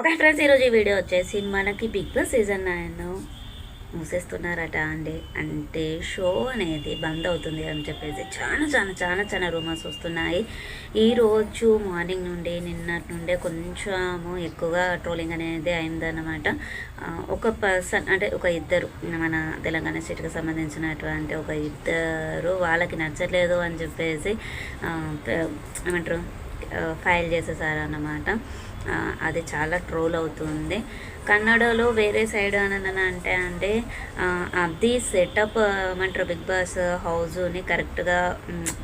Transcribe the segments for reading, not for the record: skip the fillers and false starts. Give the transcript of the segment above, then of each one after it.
Okay friends, ఈరోజు ఈ video వచ్చేసి మనకి బిగ్ బాస్ సీజన్ 9 మూసేస్తున్నారట అండి. అంటే షో అనేది బంద్ అవుతుంది అని చెప్పేసి చాలా చాలా చాలా చాలా రూమర్స్ వస్తున్నాయి. ఈరోజు మార్నింగ్ నుండి నిన్నటి నుండే కొంచెము ఎక్కువగా ట్రోలింగ్ అనేది అయిందన్నమాట. ఒక పర్సన్ అంటే ఒక ఇద్దరు మన తెలంగాణ స్టేట్కి సంబంధించినటువంటి ఒక ఇద్దరు వాళ్ళకి నచ్చలేదు అని చెప్పేసి ఏమంటారు ఫైల్ చేసేసారన్నమాట. అది చాలా ట్రోల్ అవుతుంది. కన్నడలో వేరే సైడ్ అని అంటే అది సెటప్ ఏమంటారు బిగ్ బాస్ హౌస్ని కరెక్ట్గా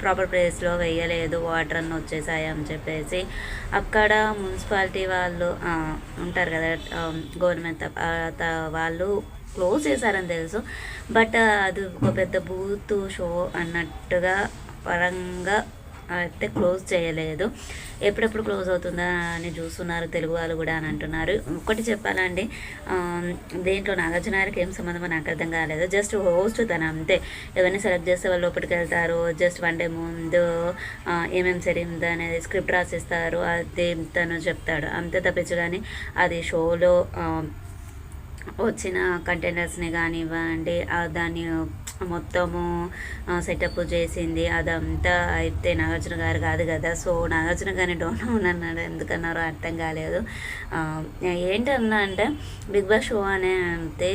ప్రాపర్ ప్లేస్లో వేయలేదు, వాటర్ అన్నీ వచ్చేసాయి అని చెప్పేసి అక్కడ మున్సిపాలిటీ వాళ్ళు ఉంటారు కదా, గవర్నమెంట్ వాళ్ళు క్లోజ్ చేశారని తెలుసు. బట్ అది ఒక పెద్ద బూత్ షో అన్నట్టుగా పరంగా అయితే క్లోజ్ చేయలేదు. ఎప్పుడెప్పుడు క్లోజ్ అవుతుందా అని చూస్తున్నారు తెలుగు వాళ్ళు కూడా అని అంటున్నారు. ఒకటి చెప్పాలండి, దేంట్లో నాగార్జున గారికి ఏం సంబంధమో నాకు అర్థం కాలేదు. జస్ట్ హోస్ట్ తను అంతే. ఎవరిని సెలెక్ట్ చేస్తే వాళ్ళు లోపలికి వెళ్తారు, జస్ట్ వన్ డే ముందు ఏమేమి జరిగింది అనేది స్క్రిప్ట్ రాసిస్తారు, అది తను చెప్తాడు అంతే తప్పించు. కానీ అది షోలో వచ్చిన కంటెండర్స్ని కానివ్వండి, దాన్ని మొత్తము సెటప్ చేసింది అదంతా అయితే నాగార్జున గారు కాదు కదా. సో నాగార్జున గారిని డౌన్ అన్నాడు, ఎందుకన్నారో అర్థం కాలేదు. ఏంటన్నా అంటే బిగ్ బాస్ షో అనే అంటే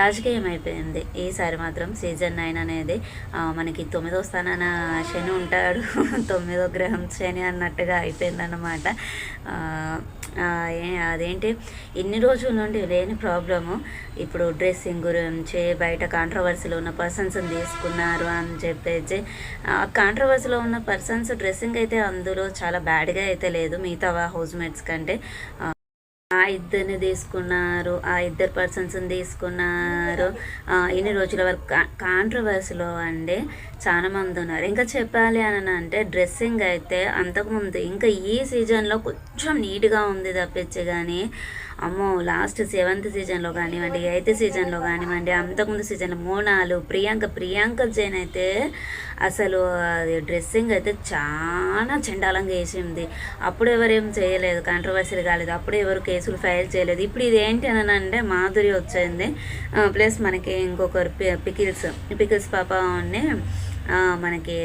రాజకీయం అయిపోయింది ఈసారి మాత్రం. సీజన్ 9 అనేది మనకి 9వ స్థానాన శని ఉంటాడు, 9వ గ్రహం శని అన్నట్టుగా అయిపోయిందన్నమాట. అదేంటి ఇన్ని రోజుల నుండి లేని ప్రాబ్లము ఇప్పుడు డ్రెస్సింగ్ గురించి బయట కాంట్రవర్సీలో ఉన్న పర్సన్స్ తీసుకున్నారు అని చెప్పేసి. కాంట్రవర్సీలో ఉన్న పర్సన్స్ డ్రెస్సింగ్ అయితే అందులో చాలా బ్యాడ్గా అయితే లేదు మిగతా హౌస్ మేట్స్ కంటే. ఆ ఇద్దరిని తీసుకున్నారు, ఆ ఇద్దరు పర్సన్స్ని తీసుకున్నారు. ఇన్ని రోజుల వరకు కాంట్రవర్సీలో అండి చాలా మంది ఉన్నారు. ఇంకా చెప్పాలి అని అంటే డ్రెస్సింగ్ అయితే అంతకుముందు ఇంకా ఈ సీజన్లో కొంచెం నీట్గా ఉంది తప్పించి, కానీ అమ్మో లాస్ట్ 7th సీజన్లో కానివ్వండి, 8th సీజన్లో కానివ్వండి, అంతకుముందు సీజన్లో మోనాలు, ప్రియాంక జైన్ అయితే అసలు అది డ్రెస్సింగ్ అయితే చాలా చండాలంగా వేసింది. అప్పుడు ఎవరేం చేయలేదు, కాంట్రవర్సీలు కాలేదు, అప్పుడు ఎవరు కేసులు ఫైల్ చేయలేదు. ఇప్పుడు ఇది ఏంటి అని అంటే మాధురి వచ్చింది, ప్లస్ మనకి ఇంకొకరు పికిల్స్ పాప మనకి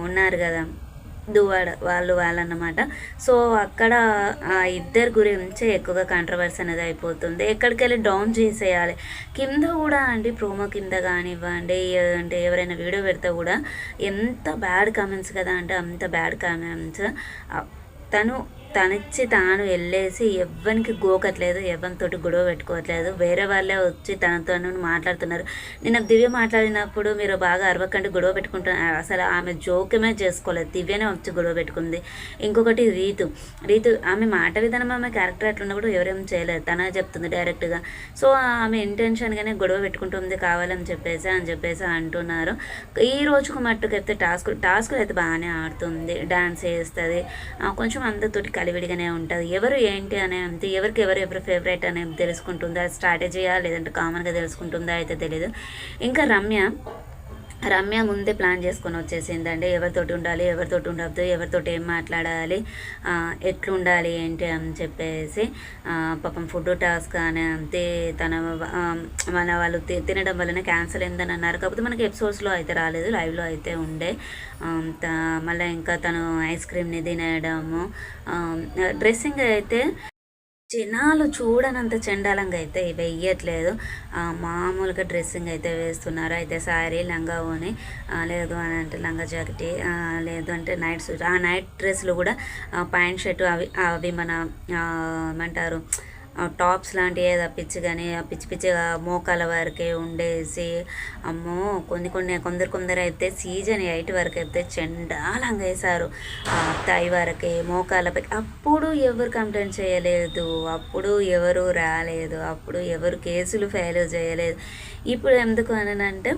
ఉన్నారు కదా దువాడ వాళ్ళన్నమాట. సో అక్కడ ఆ ఇద్దరు గురించి ఎక్కువగా కాంట్రవర్సీ అనేది అయిపోతుంది. ఎక్కడికి వెళ్ళి డౌన్ చేసేయాలి. కింద కూడా అండి ప్రోమో కింద కానివ్వండి, అంటే ఎవరైనా వీడియో పెడితే కూడా ఎంత బ్యాడ్ కామెంట్స్ కదా అంటే అంత బ్యాడ్ కామెంట్స్. తనిచ్చి తాను వెళ్ళేసి ఎవరికి గోకట్లేదు, ఎవరితోటి గొడవ పెట్టుకోవట్లేదు, వేరే వాళ్ళే వచ్చి తనతో మాట్లాడుతున్నారు. నిన్న దివ్య మాట్లాడినప్పుడు మీరు బాగా అరవకండి గొడవ పెట్టుకుంటున్నారు, అసలు ఆమె జోక్యమే చేసుకోలేదు, దివ్యనే వచ్చి గొడవ పెట్టుకుంది. ఇంకొకటి రీతు ఆమె మాట విధానం, ఆమె క్యారెక్టర్ అట్లున్నప్పుడు ఎవరేం చేయలేదు, తనే చెప్తుంది డైరెక్ట్గా. సో ఆమె ఇంటెన్షన్గానే గొడవ పెట్టుకుంటుంది కావాలని చెప్పేసి అంటున్నారు. ఈ రోజుకు మట్టుకైతే టాస్క్ అయితే బాగానే ఆడుతుంది, డాన్స్ చేస్తుంది, కొంచెం అందరితోటి కలివిడిగానే ఉంటుంది. ఎవరు ఏంటి అనే అంతే, ఎవరు ఫేవరెట్ అనేది తెలుసుకుంటుందా, స్ట్రాటజీయా లేదంటే కామన్గా తెలుసుకుంటుందా అయితే తెలీదు. ఇంకా రమ్య ముందే ప్లాన్ చేసుకొని వచ్చేసిందండి, ఎవరితోటి ఉండాలి, ఎవరితోటి ఉండద్దు, ఎవరితోటి ఏం మాట్లాడాలి, ఎట్లుండాలి ఏంటి అని చెప్పేసి. పాపం ఫుడ్ టాస్క్ అని అంతే మన వాళ్ళు తినడం వల్లనే క్యాన్సల్ అయిందని అన్నారు. కాకపోతే మనకి ఎపిసోడ్స్లో అయితే రాలేదు, లైవ్లో అయితే ఉండే. మళ్ళీ ఇంకా తను ఐస్ క్రీమ్ని తినడము, డ్రెస్సింగ్ అయితే జనాలు చూడనంత చండాలంగా అయితే వెయ్యట్లేదు, మామూలుగా డ్రెస్సింగ్ అయితే వేస్తున్నారు. అయితే శారీ లంగా ఓని, లేదు అని అంటే లంగా జాకెట్, లేదు అంటే నైట్ సూట్, ఆ నైట్ డ్రెస్లు కూడా ప్యాంట్ షర్టు అవి మన ఏమంటారు టాప్స్ లాంటివి తప్పించి, కానీ పిచ్చిగా మోకాల వరకే ఉండేసి, అమ్మో కొందరు అయితే సీజన్ 8 వరకు అయితే చండాలంగా వేశారు, థై వరకే మోకాలపై. అప్పుడు ఎవరు కంప్లైంట్ చేయలేదు, అప్పుడు ఎవరు రాలేదు, అప్పుడు ఎవరు కేసులు ఫైల్ చేయలేదు. ఇప్పుడు ఎందుకు అని అంటే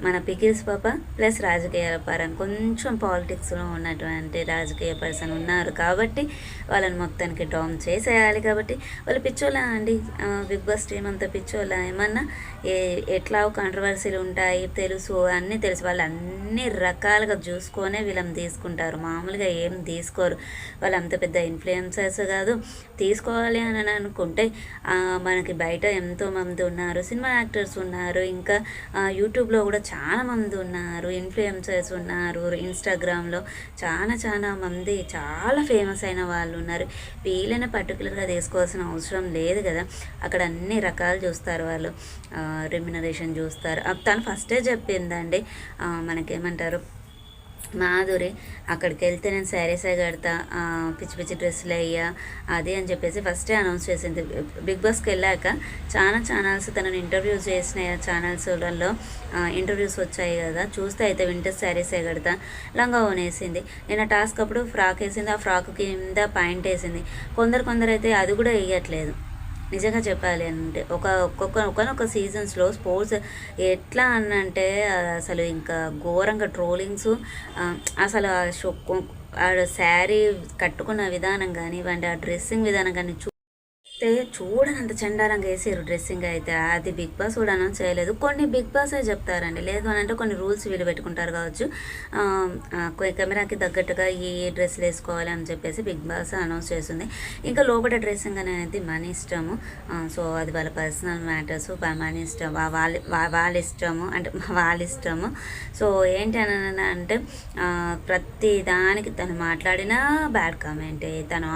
మన పికిల్స్ పాప ప్లస్ రాజకీయ పరంగా కొంచెం పాలిటిక్స్లో ఉన్నటువంటి రాజకీయ పర్సన్ ఉన్నారు కాబట్టి వాళ్ళని మొత్తానికి డౌన్ చేసేయాలి. కాబట్టి వాళ్ళు పిచ్చోళ్ళ అండి, బిగ్ బాస్ టీం అంతా పిచ్చోళ్ళ ఏమన్నా ఎట్లా కాంట్రవర్సీలు ఉంటాయి తెలుసు, అన్నీ తెలుసు. వాళ్ళు అన్ని రకాలుగా చూసుకొనే వీళ్ళని తీసుకుంటారు, మామూలుగా ఏం తీసుకోరు. వాళ్ళు అంత పెద్ద ఇన్ఫ్లుయెన్సర్స్ కాదు. తీసుకోవాలి అని అనుకుంటే మనకి బయట ఎంతోమంది ఉన్నారు, సినిమా యాక్టర్స్ ఉన్నారు, ఇంకా యూట్యూబ్లో కూడా చాలా మంది ఉన్నారు, ఇన్ఫ్లుయెన్సర్స్ ఉన్నారు, ఇన్స్టాగ్రామ్లో చాలా మంది చాలా ఫేమస్ అయిన వాళ్ళు ఉన్నారు. వీళ్ళని పర్టికులర్గా తీసుకోవాల్సిన అవసరం లేదు కదా. అక్కడ అన్ని రకాలు చూస్తారు వాళ్ళు, రెమ్యునరేషన్ చూస్తారు. తను ఫస్టే చెప్పిందండి, మనకేమంటారు మాధురి, అక్కడికి వెళ్తే నేను శారీసే కడతా, పిచ్చి పిచ్చి డ్రెస్సులు అయ్యా అది అని చెప్పేసి ఫస్టే అనౌన్స్ చేసింది. బిగ్ బాస్కి వెళ్ళాక చాలా ఛానల్స్ తనను ఇంటర్వ్యూస్ చేసిన ఛానల్స్లలో ఇంటర్వ్యూస్ వచ్చాయి కదా, చూస్తే అయితే వింటర్ శారీసే కడతా, లంగా వేసింది. నేను టాస్క్ అప్పుడు ఫ్రాక్ వేసింది, ఆ ఫ్రాక్ కింద పాయింట్ వేసింది. కొందరు అయితే అది కూడా వేయట్లేదు. నిజంగా చెప్పాలి అంటే ఒకనొక సీజన్స్లో స్పోర్ట్స్ ఎట్లా అనంటే అసలు ఇంకా ఘోరంగా ట్రోలింగ్స్, అసలు ఆ శారీ కట్టుకున్న విధానం కానివ్వండి, ఆ డ్రెస్సింగ్ విధానం కానీ చూడనంత చండాలంగా వేసారు డ్రెస్సింగ్ అయితే. అది బిగ్ బాస్ కూడా అనౌన్స్ చేయలేదు. కొన్ని బిగ్ బాసే చెప్తారండి, లేదు అని అంటే కొన్ని రూల్స్ వీళ్ళు పెట్టుకుంటారు కావచ్చు. కెమెరాకి తగ్గట్టుగా ఏ డ్రెస్సులు వేసుకోవాలి అని చెప్పేసి బిగ్ బాస్ అనౌన్స్ చేస్తుంది. ఇంకా లోపల డ్రెస్సింగ్ అనేది మన ఇష్టము. సో అది వాళ్ళ పర్సనల్ మ్యాటర్స్, మన ఇష్టం, వాళ్ళ ఇష్టము అంటే వాళ్ళ ఇష్టము. సో ఏంటి అని అంటే ప్రతి దానికి తను మాట్లాడినా బ్యాడ్ కామెంటే, తను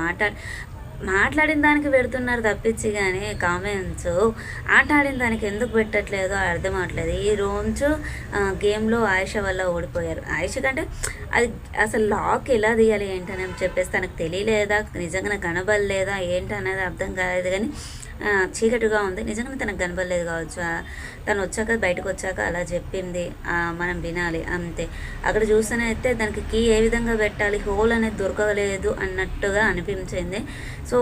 మాట్లాడిన దానికి పెడుతున్నారు తప్పించి, కానీ కామెంట్స్ ఆడిన దానికి ఎందుకు పెట్టట్లేదో అర్థం అవట్లేదు. ఈ రోజు గేమ్లో ఆయుష వల్ల ఓడిపోయారు. ఆయుష కంటే అది అసలు లాక్ ఎలా తీయాలి ఏంటని చెప్పేసి తనకు తెలియలేదా, నిజంగా కనబడలేదా ఏంటనేది అర్థం కాలేదు. కానీ చీకటిగా ఉంది, నిజంగానే తనకు కనబడలేదు కావచ్చు. తను వచ్చాక బయటకు వచ్చాక అలా చెప్పింది, మనం వినాలి అంతే. అక్కడ చూస్తేనైతే దానికి కీ ఏ విధంగా పెట్టాలి, హోల్ అనేది దొరకలేదు అన్నట్టుగా అనిపించింది. సో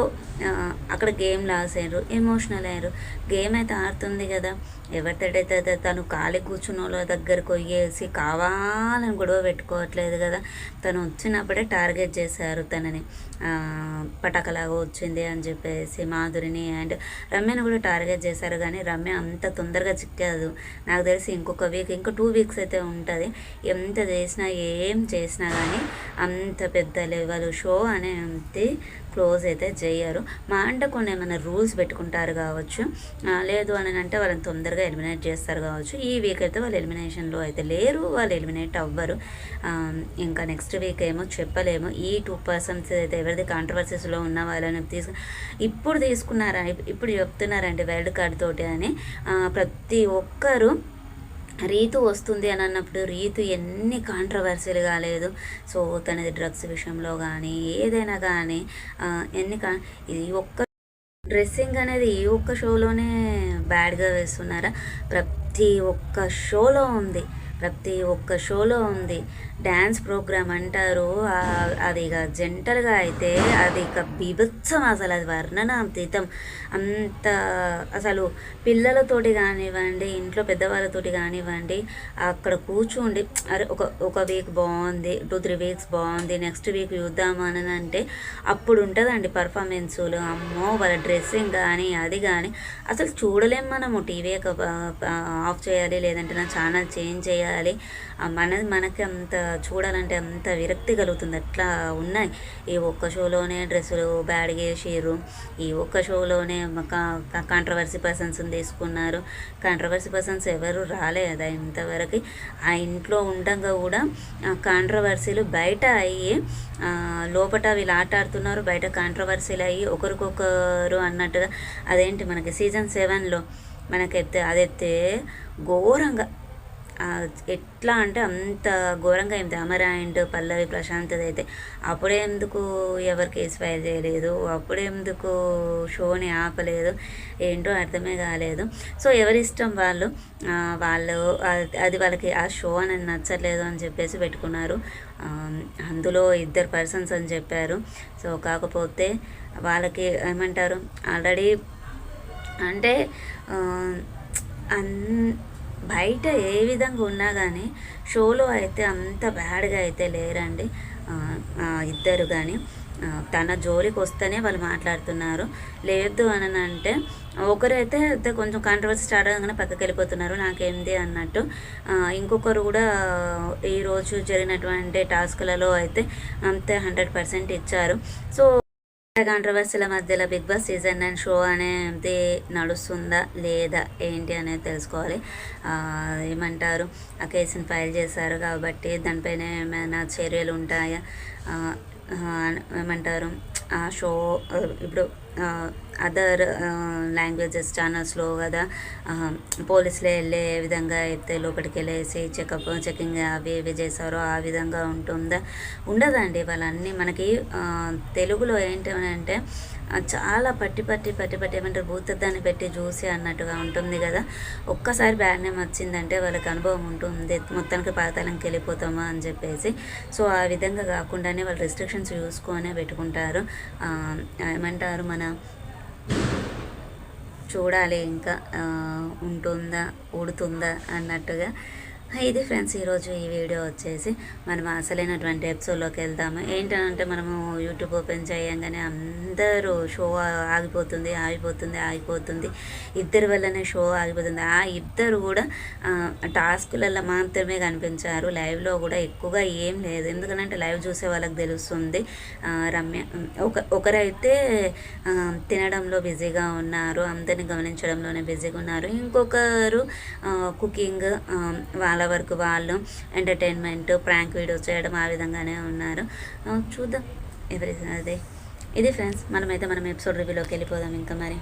అక్కడ గేమ్ లాస్ అయ్యారు, ఎమోషనల్ అయ్యారు. గేమ్ అయితే ఆడుతుంది కదా, ఎవరితోటైతే తను ఖాళీ కూర్చున్న వాళ్ళ దగ్గరకు పోయేసి కావాలని గొడవ పెట్టుకోవట్లేదు కదా. తను వచ్చినప్పుడే టార్గెట్ చేశారు తనని, పటాకలాగా వచ్చింది అని చెప్పేసి మాధురిని అండ్ రమ్యను కూడా టార్గెట్ చేశారు. కానీ రమ్య అంత తొందరగా చిక్కదు. నాకు తెలిసి ఇంకొక వీక్, ఇంకో 2 వీక్స్ అయితే ఉంటుంది. ఎంత చేసినా ఏం చేసినా కానీ అంత పెద్ద లెవెల్ షో అనేది క్లోజ్ అయితే చేయరు. మా అంటే కొన్ని ఏమైనా రూల్స్ పెట్టుకుంటారు కావచ్చు, లేదు అని అంటే వాళ్ళని తొందరగా ఎలిమినేట్ చేస్తారు కావచ్చు. ఈ వీక్ అయితే వాళ్ళు ఎలిమినేషన్లో అయితే లేరు, వాళ్ళు ఎలిమినేట్ అవ్వరు. ఇంకా నెక్స్ట్ వీక్ ఏమో చెప్పలేము. ఈ 2 పర్సన్స్ అయితే ఎవరిది కాంట్రవర్సీస్లో ఉన్న వాళ్ళని ఇప్పుడు తీసుకున్నారా, ఇప్పుడు చెప్తున్నారండి వైల్డ్ కార్డ్ తోటి అని. ప్రతి ఒక్కరు రీతు వస్తుంది అని అన్నప్పుడు రీతు ఎన్ని కాంట్రవర్సీలు కాలేదు. సో తనది డ్రగ్స్ విషయంలో కానీ ఏదైనా కానీ ఇది ఒక్క డ్రెస్సింగ్ అనేది ఈ ఒక్క షోలోనే బ్యాడ్గా వేస్తున్నారా, ప్రతి ఒక్క షోలో ఉంది, ప్రతి ఒక్క షోలో ఉంది. డ్యాన్స్ ప్రోగ్రామ్ అంటారు, అది ఇక జంటలుగా అయితే అది ఇక బీభత్సం, అసలు అది వర్ణనాతీతం. అంత అసలు పిల్లలతోటి కానివ్వండి, ఇంట్లో పెద్దవాళ్ళతోటి కానివ్వండి, అక్కడ కూర్చోండి అరే ఒక వీక్ బాగుంది, 2-3 వీక్స్ బాగుంది, నెక్స్ట్ వీక్ చూద్దాము అని అంటే అప్పుడు ఉంటుందండి పర్ఫార్మెన్సులు. అమ్మో వాళ్ళ డ్రెస్సింగ్ కానీ అది కానీ అసలు చూడలేం మనము. టీవీ ఆఫ్ చేయాలి, లేదంటే నా ఛానల్ చేంజ్ చేయాలి. మనకి అంత చూడాలంటే అంత విరక్తి కలుగుతుంది, అట్లా ఉన్నాయి. ఈ ఒక్క షోలోనే డ్రెస్సులు బ్యాడ్గా వేసారు, ఈ ఒక్క షోలోనే కాంట్రవర్సీ పర్సన్స్ తీసుకున్నారు. కాంట్రవర్సీ పర్సన్స్ ఎవరు రాలేదా ఇంతవరకు. ఆ ఇంట్లో ఉండగా కూడా కాంట్రవర్సీలు బయట అయ్యి, లోపల వీళ్ళు ఆట ఆడుతున్నారు, బయట కాంట్రవర్సీలు అయ్యి ఒకరికొకరు అన్నట్టుగా. అదేంటి మనకి సీజన్ 7లో మనకైతే అదైతే ఘోరంగా, ఎట్లా అంటే అంత ఘోరంగా అయింది. అమర అండ్ పల్లవి ప్రశాంతది అయితే అప్పుడే ఎందుకు ఎవరు కేసు ఫైల్ చేయలేదు, అప్పుడే ఎందుకు షోని ఆపలేదు, ఏంటో అర్థమే కాలేదు. సో ఎవరి ఇష్టం వాళ్ళు అది వాళ్ళకి ఆ షో అనేది నచ్చట్లేదు అని చెప్పేసి పెట్టుకున్నారు. అందులో 2 పర్సన్స్ అని చెప్పారు. సో కాకపోతే వాళ్ళకి ఏమంటారు, ఆల్రెడీ అంటే బయట ఏ విధంగా ఉన్నా కానీ షోలో అయితే అంత బ్యాడ్గా అయితే లేరండి. ఇద్దరు కానీ తన జోలికి వస్తేనే వాళ్ళు మాట్లాడుతున్నారు. లేదు అని అంటే ఒకరైతే అయితే కొంచెం కాంట్రవర్సీ స్టార్ట్ అవ్వగానే పక్కకి వెళ్ళిపోతున్నారు, నాకేంది అన్నట్టు. ఇంకొకరు కూడా ఈరోజు జరిగినటువంటి టాస్క్లలో అయితే అంతే 100% ఇచ్చారు. సో కాంట్రవర్సీల మధ్యలో బిగ్ బాస్ సీజన్ 9 షో అనేది నడుస్తుందా లేదా ఏంటి అనేది తెలుసుకోవాలి. ఏమంటారు, ఆ కేసుని ఫైల్ చేశారు కాబట్టి దానిపైన ఏమైనా చర్యలు ఉంటాయా, ఏమంటారు ఆ షో ఇప్పుడు అదర్ లాంగ్వేజెస్ ఛానల్స్లో కదా పోలీసులు వెళ్ళే విధంగా అయితే లోపలికి వెళ్ళేసి చెకింగ్ అవి ఇవి చేశారో ఆ విధంగా ఉంటుందా? ఉండదండి. వాళ్ళన్నీ మనకి తెలుగులో ఏంటి అంటే చాలా పట్టి ఏమంటారు భూతద్దాన్ని పెట్టి చూసి అన్నట్టుగా ఉంటుంది కదా. ఒక్కసారి బ్యాడ్ నేమ్ వచ్చిందంటే వాళ్ళకి అనుభవం ఉంటుంది, మొత్తానికి పాతాళంకి వెళ్ళిపోతామా అని చెప్పేసి. సో ఆ విధంగా కాకుండానే వాళ్ళు రిస్ట్రిక్షన్స్ చూసుకొనే పెట్టుకుంటారు. ఏమంటారు మన చూడాలి ఇంకా ఉంటుందా ఊడుతుందా అన్నట్టుగా. ఇది ఫ్రెండ్స్ ఈరోజు ఈ వీడియో వచ్చేసి మనం అసలైనటువంటి ఎపిసోడ్లోకి వెళ్దాము. ఏంటంటే మనము యూట్యూబ్ ఓపెన్ చేయంగానే అందరూ షో ఆగిపోతుంది, ఇద్దరి వల్లనే షో ఆగిపోతుంది. ఆ ఇద్దరు కూడా టాస్కులలో మాత్రమే కనిపించారు, లైవ్లో కూడా ఎక్కువగా ఏం లేదు. ఎందుకంటే లైవ్ చూసే వాళ్ళకి తెలుస్తుంది. రమ్య ఒకరైతే తినడంలో బిజీగా ఉన్నారు, అందరిని గమనించడంలోనే బిజీగా ఉన్నారు. ఇంకొకరు కుకింగ్ వాళ్ళ వరకు వాళ్ళు ఎంటర్టైన్మెంట్ ప్రాంక్ వీడియోస్ చేయడం ఆ విధంగానే ఉన్నారు. చూద్దాం అదే ఇది ఫ్రెండ్స్. మనం ఎపిసోడ్ రివ్యూలోకి వెళ్ళిపోదాం ఇంకా మరి.